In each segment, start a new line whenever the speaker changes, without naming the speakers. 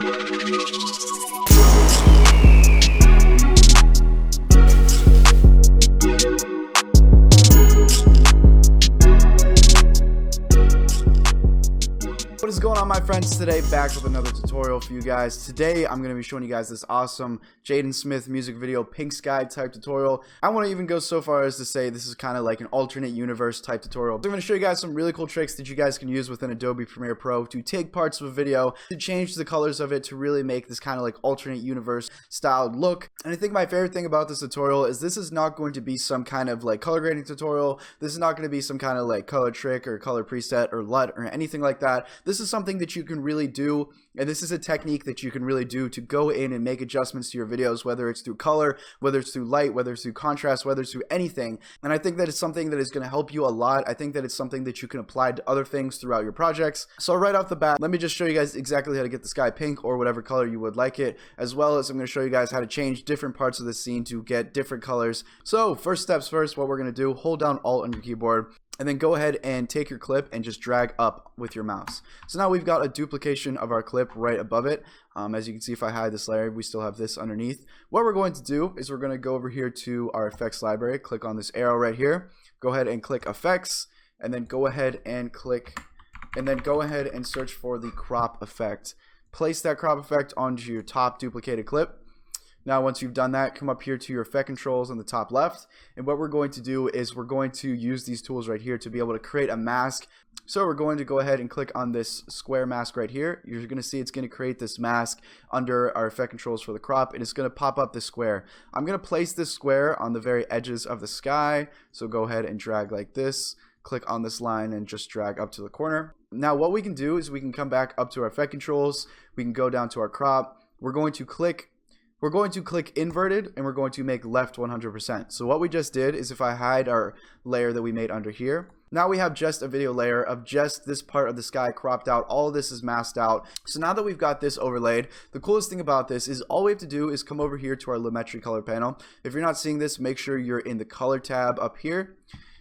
What is going on, my friends? Today back with another tutorial for you guys. Today I'm going to be showing you guys this awesome Jaden Smith music video pink sky type tutorial. I want to even go so far as to say this is kind of like an alternate universe type tutorial. So I'm going to show you guys some really cool tricks that you guys can use within Adobe Premiere Pro to take parts of a video, to change the colors of it, to really make this kind of like alternate universe styled look. And I think my favorite thing about this tutorial is this is not going to be some kind of like color grading tutorial. This is not going to be some kind of like color trick or color preset or LUT or anything like that. This is something that you can really do, and this is a technique that you can really do to go in and make adjustments to your videos, whether it's through color, whether it's through light, whether it's through contrast, whether it's through anything. And I think that it's something that is going to help you a lot. I think that it's something that you can apply to other things throughout your projects. So right off the bat, let me just show you guys exactly how to get the sky pink or whatever color you would like it, as well as I'm going to show you guys how to change different parts of the scene to get different colors. So first steps first, what we're going to do, hold down Alt on your keyboard, and then go ahead and take your clip and just drag up with your mouse. So now we've got a duplication of our clip right above it. As you can see, if I hide this layer, we still have this underneath. What we're going to do is we're going to go over here to our effects library, click on this arrow right here, go ahead and click effects, and then go ahead and search for the crop effect. Place that crop effect onto your top duplicated clip. Now once you've done that, come up here to your effect controls on the top left, and what we're going to do is we're going to use these tools right here to be able to create a mask. So we're going to go ahead and click on this square mask right here. You're going to see it's going to create this mask under our effect controls for the crop, and it's going to pop up this square. I'm going to place this square on the very edges of the sky, so go ahead and drag like this, click on this line and just drag up to the corner. Now what we can do is we can come back up to our effect controls, we can go down to our crop, we're going to click inverted, and we're going to make left 100%. So what we just did is, if I hide our layer that we made under here, now we have just a video layer of just this part of the sky cropped out. All of this is masked out. So now that we've got this overlaid, the coolest thing about this is all we have to do is come over here to our Lumetri color panel. If you're not seeing this, make sure you're in the color tab up here.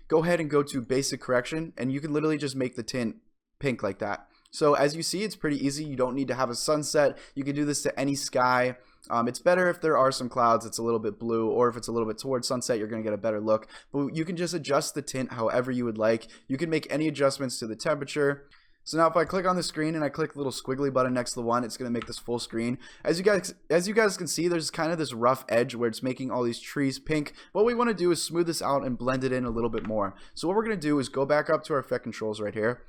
Go ahead and go to basic correction, and you can literally just make the tint pink like that. So as you see, it's pretty easy. You don't need to have a sunset. You can do this to any sky. It's better if there are some clouds, it's a little bit blue, or if it's a little bit towards sunset, you're going to get a better look. But you can just adjust the tint however you would like. You can make any adjustments to the temperature. So now if I click on the screen and I click the little squiggly button next to the one, it's going to make this full screen. As you guys can see, there's kind of this rough edge where it's making all these trees pink. What we want to do is smooth this out and blend it in a little bit more. So what we're going to do is go back up to our effect controls right here.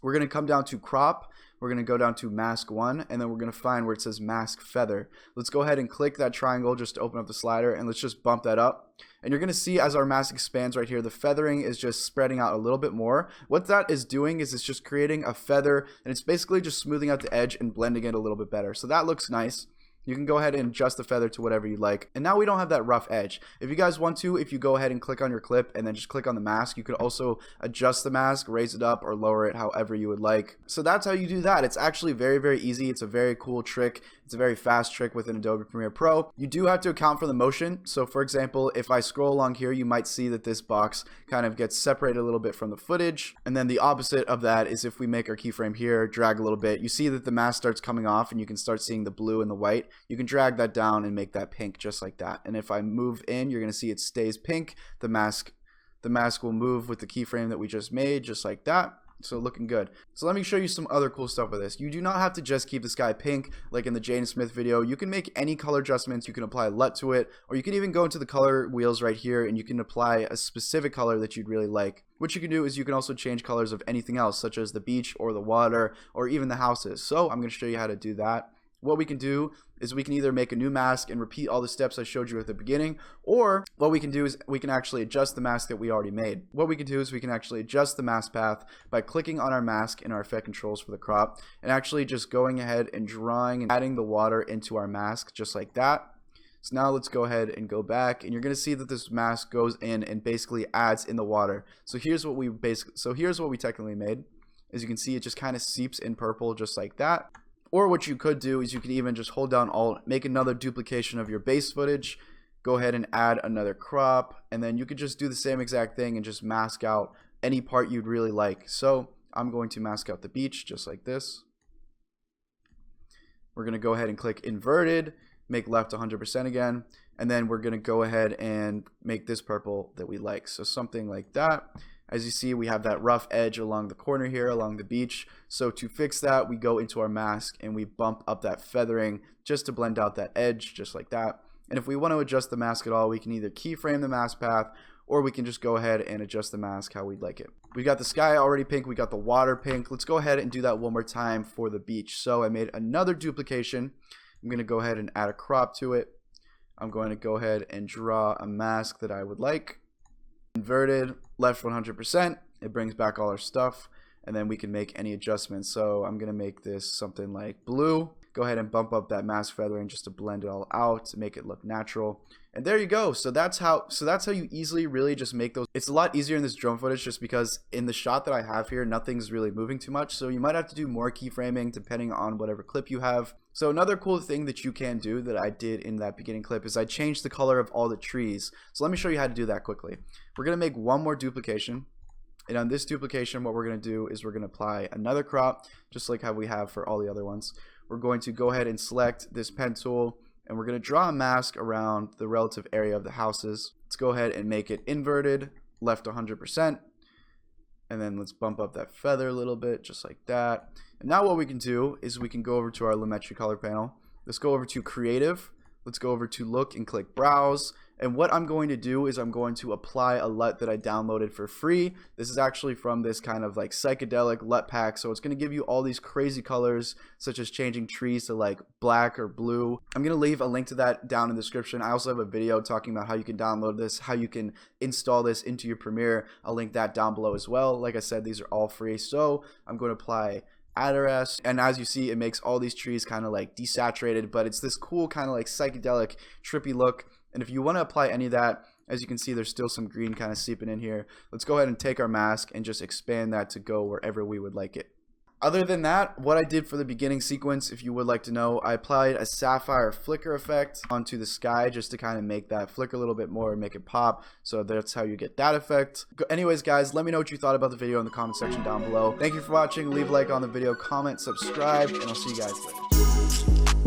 We're going to come down to crop, we're going to go down to mask 1, and then we're going to find where it says mask feather. Let's go ahead and click that triangle just to open up the slider, and let's just bump that up. And you're going to see as our mask expands right here, the feathering is just spreading out a little bit more. What that is doing is it's just creating a feather, and it's basically just smoothing out the edge and blending it a little bit better. So that looks nice. You can go ahead and adjust the feather to whatever you like. And now we don't have that rough edge. If you guys want to, if you go ahead and click on your clip and then just click on the mask, you could also adjust the mask, raise it up or lower it however you would like. So that's how you do that. It's actually very, very easy. It's a very cool trick. It's a very fast trick within Adobe Premiere Pro. You do have to account for the motion. So for example, if I scroll along here, you might see that this box kind of gets separated a little bit from the footage. And then the opposite of that is if we make our keyframe here, drag a little bit, you see that the mask starts coming off and you can start seeing the blue and the white. You can drag that down and make that pink just like that. And if I move in, you're going to see it stays pink. The mask will move with the keyframe that we just made, just like that. So looking good. So let me show you some other cool stuff with this. You do not have to just keep the sky pink like in the Jaden Smith video. You can make any color adjustments. You can apply LUT to it, or you can even go into the color wheels right here and you can apply a specific color that you'd really like. What you can do is you can also change colors of anything else, such as the beach or the water or even the houses. So I'm going to show you how to do that. What we can do is we can either make a new mask and repeat all the steps I showed you at the beginning, or what we can do is we can actually adjust the mask that we already made. What we can do is we can actually adjust the mask path by clicking on our mask in our effect controls for the crop and actually just going ahead and drawing and adding the water into our mask just like that. So now let's go ahead and go back, and you're going to see that this mask goes in and basically adds in the water. So here's what we technically made. As you can see, it just kind of seeps in purple just like that. Or what you could do is you could even just hold down Alt, make another duplication of your base footage, go ahead and add another crop, and then you could just do the same exact thing and just mask out any part you'd really like. So I'm going to mask out the beach just like this. We're going to go ahead and click inverted, make left 100% again, and then we're going to go ahead and make this purple that we like. So something like that. As you see, we have that rough edge along the corner here, along the beach. So to fix that, we go into our mask and we bump up that feathering just to blend out that edge, just like that. And if we want to adjust the mask at all, we can either keyframe the mask path, or we can just go ahead and adjust the mask how we'd like it. We got the sky already pink, we got the water pink. Let's go ahead and do that one more time for the beach. So I made another duplication. I'm going to go ahead and add a crop to it. I'm going to go ahead and draw a mask that I would like. Inverted, left 100%. It brings back all our stuff, and then we can make any adjustments. So I'm going to make this something like blue. Go ahead and bump up that mask feathering just to blend it all out to make it look natural. And there you go. So that's how you easily really just make those. It's a lot easier in this drone footage just because in the shot that I have here, nothing's really moving too much. So you might have to do more keyframing depending on whatever clip you have. So another cool thing that you can do that I did in that beginning clip is I changed the color of all the trees. So let me show you how to do that quickly. We're going to make one more duplication. And on this duplication, what we're going to do is we're going to apply another crop, just like how we have for all the other ones. We're going to go ahead and select this pen tool, and we're going to draw a mask around the relative area of the houses. Let's go ahead and make it inverted, left 100%. And then let's bump up that feather a little bit, just like that. And now what we can do is we can go over to our Lumetri color panel. Let's go over to creative. Let's go over to look and click browse. And what I'm going to do is I'm going to apply a LUT that I downloaded for free. This is actually from this kind of like psychedelic LUT pack. So it's going to give you all these crazy colors, such as changing trees to like black or blue. I'm going to leave a link to that down in the description. I also have a video talking about how you can download this, how you can install this into your Premiere. I'll link that down below as well. Like I said, these are all free. So I'm going to apply Adderess, and as you see, it makes all these trees kind of like desaturated, but it's this cool kind of like psychedelic trippy look. And if you want to apply any of that, as you can see, there's still some green kind of seeping in here. Let's go ahead and take our mask and just expand that to go wherever we would like it. Other than that, what I did for the beginning sequence, if you would like to know, I applied a sapphire flicker effect onto the sky just to kind of make that flicker a little bit more and make it pop. So that's how you get that effect. Anyways, guys, let me know what you thought about the video in the comment section down below. Thank you for watching. Leave a like on the video, comment, subscribe, and I'll see you guys later.